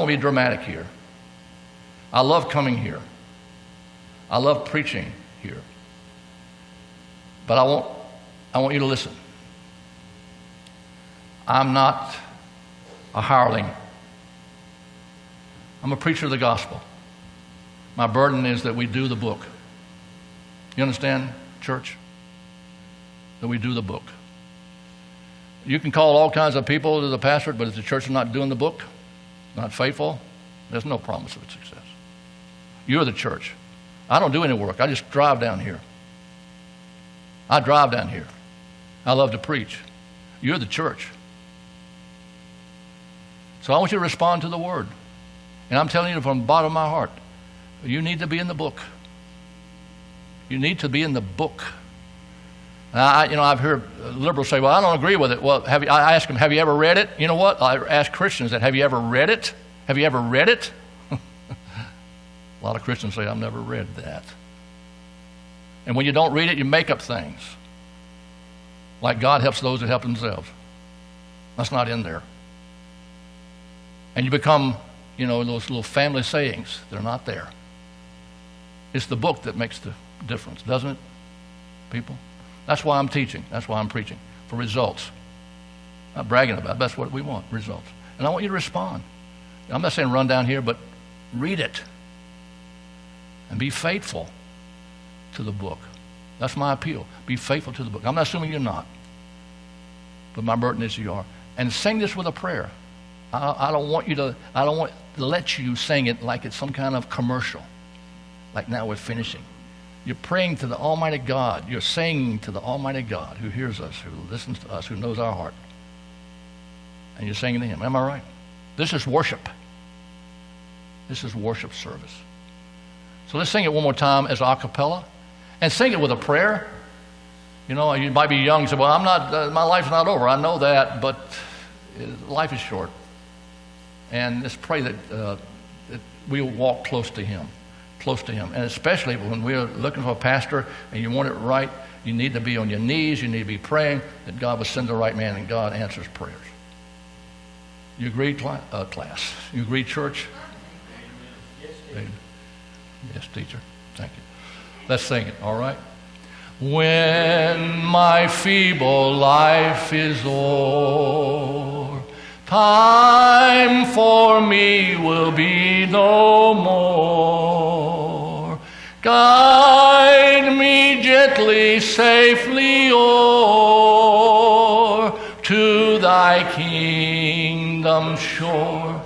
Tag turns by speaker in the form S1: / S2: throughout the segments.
S1: want to be dramatic here. I love coming here. I love preaching here. But I want you to listen. I'm not a hireling. I'm a preacher of the gospel. My burden is that we do the book. You understand, church? That we do the book. You can call all kinds of people to the pastorate, but if the church is not doing the book, not faithful, there's no promise of success. You're the church. I don't do any work. I just drive down here. I drive down here. I love to preach. You're the church. So I want you to respond to the word. And I'm telling you from the bottom of my heart, you need to be in the book. You need to be in the book. I've heard liberals say, well, I don't agree with it. Well, I ask them, have you ever read it? You know what? I ask Christians that, have you ever read it? Have you ever read it? A lot of Christians say, I've never read that. And when you don't read it, you make up things. Like God helps those that help themselves. That's not in there. And you become, those little family sayings. They're not there. It's the book that makes the difference, doesn't it, people? That's why I'm teaching. That's why I'm preaching, for results. Not bragging about it. That's what we want, results. And I want you to respond. I'm not saying run down here, but read it. And be faithful to the book. That's my appeal. Be faithful to the book. I'm not assuming you're not. But my burden is you are. And sing this with a prayer. I don't want to let you sing it like it's some kind of commercial. Like now we're finishing. You're praying to the Almighty God. You're singing to the Almighty God who hears us, who listens to us, who knows our heart. And you're singing to Him. Am I right? This is worship. This is worship service. So let's sing it one more time as a cappella. And sing it with a prayer. You might be young and say, well, I'm not, my life's not over. I know that, but life is short. And let's pray that we'll walk close to Him. Close to Him. And especially when we're looking for a pastor and you want it right, you need to be on your knees. You need to be praying that God will send the right man, and God answers prayers. You agree, class? You agree, church? Amen. Yes, teacher. Thank you. Let's sing it, all right? When my feeble life is o'er, time for me will be no more. Guide me gently, safely o'er to thy kingdom shore,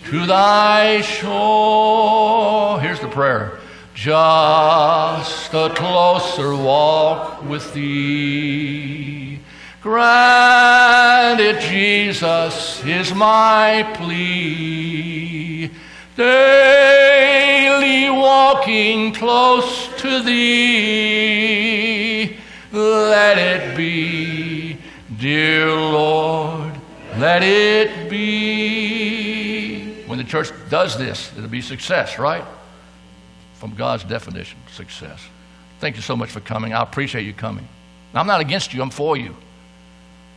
S1: to thy shore. Here's the prayer. Just a closer walk with thee. Grant it, Jesus, is my plea. Daily walking close to thee. Let it be, dear Lord, let it be. When the church does this, it'll be success, right? From God's definition, success. Thank you so much for coming. I appreciate you coming. I'm not against you. I'm for you.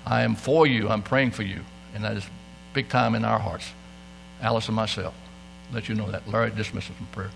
S1: I am for you. I'm praying for you. And that is big time in our hearts. Alice and myself. Let you know that. Larry, dismiss us from prayer.